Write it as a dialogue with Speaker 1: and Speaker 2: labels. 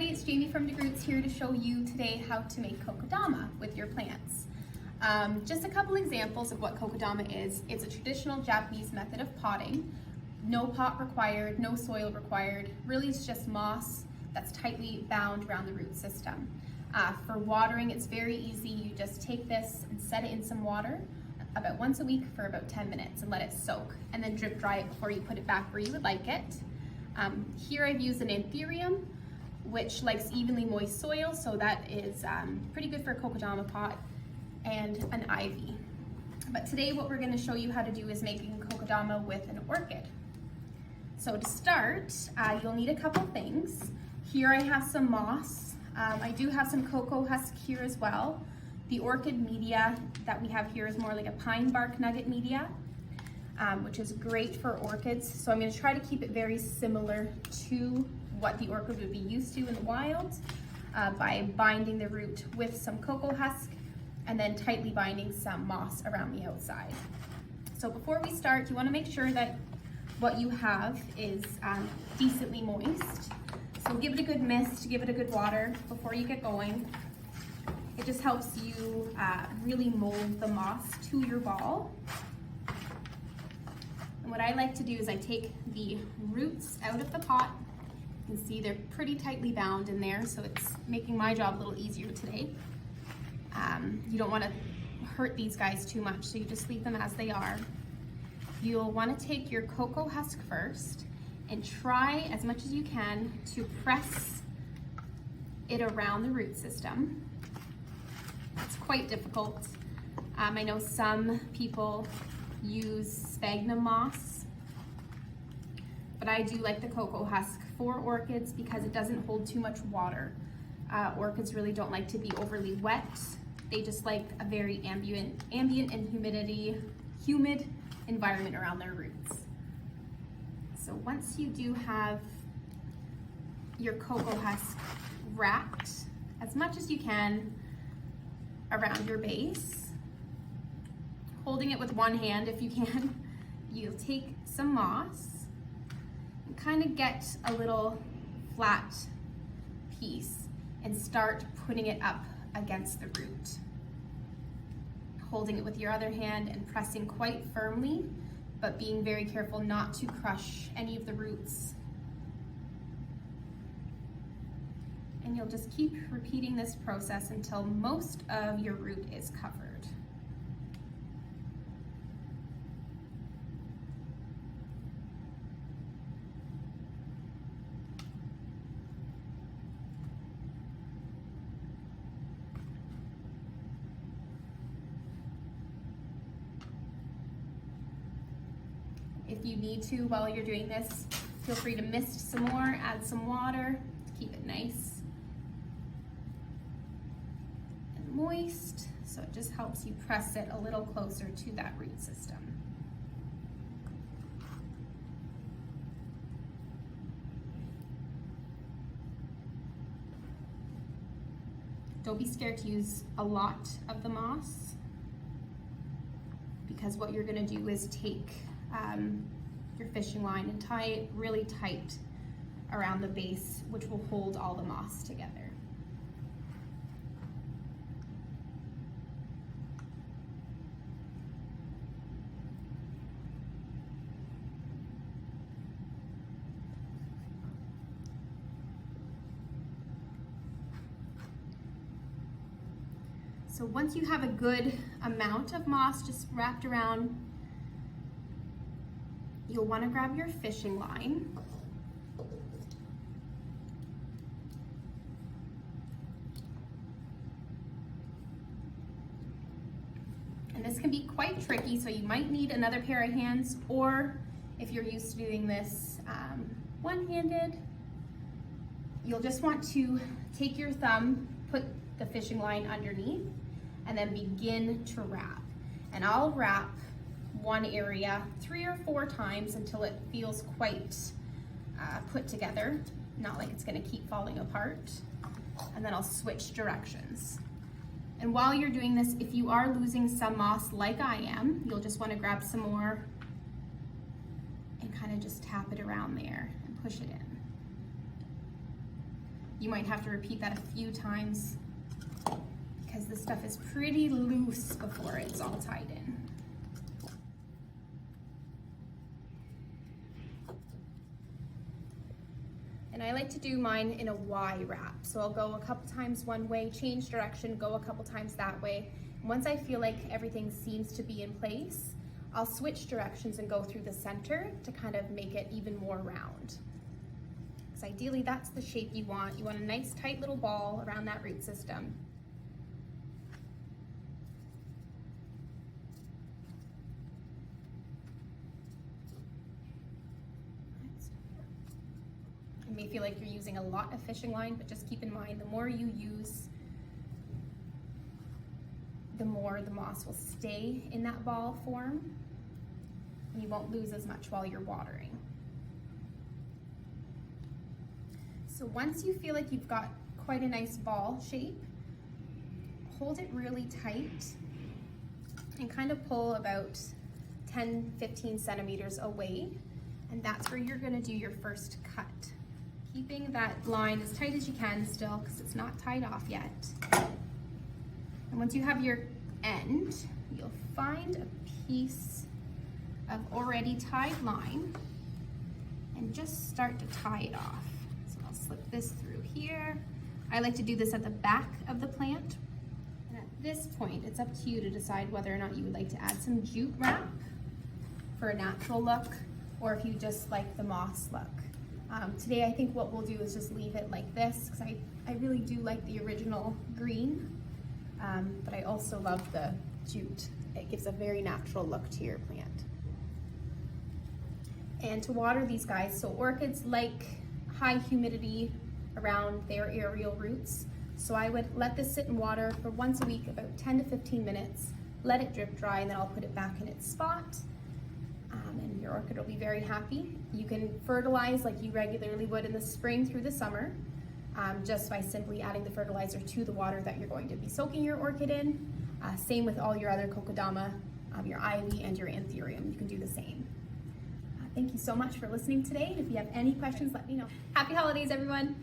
Speaker 1: it's Jamie from DeGroots here to show you today how to make kokedama with your plants. Just a couple examples of what kokedama is. It's a traditional Japanese method of potting. No pot required, no soil required. Really it's just moss that's tightly bound around the root system. For watering, it's very easy. You just take this and set it in some water about once a week for about 10 minutes and let it soak, and then drip dry it before you put it back where you would like it. Here I've used an anthurium, which likes evenly moist soil, so that is pretty good for a kokedama pot, and an ivy. But today what we're going to show you how to do is making kokedama with an orchid. So to start, you'll need a couple things. Here I have some moss. I do have some cocoa husk here as well. The orchid media that we have here is more like a pine bark nugget media, which is great for orchids. So I'm going to try to keep it very similar to what the orchid would be used to in the wild by binding the root with some cocoa husk and then tightly binding some moss around the outside. So before we start, you want to make sure that what you have is decently moist. So give it a good mist, give it a good water before you get going. It just helps you really mold the moss to your ball. And what I like to do is I take the roots out of the pot. You can see they're pretty tightly bound in there, so it's making my job a little easier today. You don't want to hurt these guys too much, so you just leave them as they are. You'll want to take your cocoa husk first and try as much as you can to press it around the root system. It's quite difficult. I know some people use sphagnum moss, but I do like the cocoa husk for orchids because it doesn't hold too much water. Orchids really don't like to be overly wet. They just like a very ambient and humid environment around their roots. So once you do have your cocoa husk wrapped as much as you can around your base, holding it with one hand if you can, you'll take some moss and kind of get a little flat piece and start putting it up against the root. Holding it with your other hand and pressing quite firmly, but being very careful not to crush any of the roots. And you'll just keep repeating this process until most of your root is covered. If you need to, while you're doing this, feel free to mist some more, add some water to keep it nice and moist. So it just helps you press it a little closer to that root system. Don't be scared to use a lot of the moss, because what you're going to do is take your fishing line and tie it really tight around the base, which will hold all the moss together. So once you have a good amount of moss just wrapped around, you'll want to grab your fishing line and this can be quite tricky, so you might need another pair of hands, or if you're used to doing this one-handed, you'll just want to take your thumb, put the fishing line underneath, and then begin to wrap. And I'll wrap one area 3 or 4 times until it feels quite put together, not like it's going to keep falling apart, and then I'll switch directions. And while you're doing this, if you are losing some moss like I am, you'll just want to grab some more and kind of just tap it around there and push it in. You might have to repeat that a few times because this stuff is pretty loose before it's all tied in. And I like to do mine in a Y wrap. So I'll go a couple times one way, change direction, go a couple times that way. And once I feel like everything seems to be in place, I'll switch directions and go through the center to kind of make it even more round. Because ideally that's the shape you want. You want a nice tight little ball around that root system. You may feel like you're using a lot of fishing line, but just keep in mind, the more you use, the more the moss will stay in that ball form, and you won't lose as much while you're watering. So once you feel like you've got quite a nice ball shape, hold it really tight and kind of pull about 10-15 centimeters away, and that's where you're gonna do your first cut. Keeping that line as tight as you can still, because it's not tied off yet. And once you have your end, you'll find a piece of already tied line and just start to tie it off. So I'll slip this through here. I like to do this at the back of the plant. And at this point, it's up to you to decide whether or not you would like to add some jute wrap for a natural look, or if you just like the moss look. Today I think what we'll do is just leave it like this, because I really do like the original green, but I also love the jute. It gives a very natural look to your plant. And to water these guys, so orchids like high humidity around their aerial roots, so I would let this sit in water for once a week, about 10 to 15 minutes, let it drip dry, and then I'll put it back in its spot. And your orchid will be very happy. You can fertilize like you regularly would in the spring through the summer, just by simply adding the fertilizer to the water that you're going to be soaking your orchid in. Same with all your other Kokedama, your ivy and your anthurium, you can do the same. Thank you so much for listening today. If you have any questions, let me know. Happy holidays, everyone.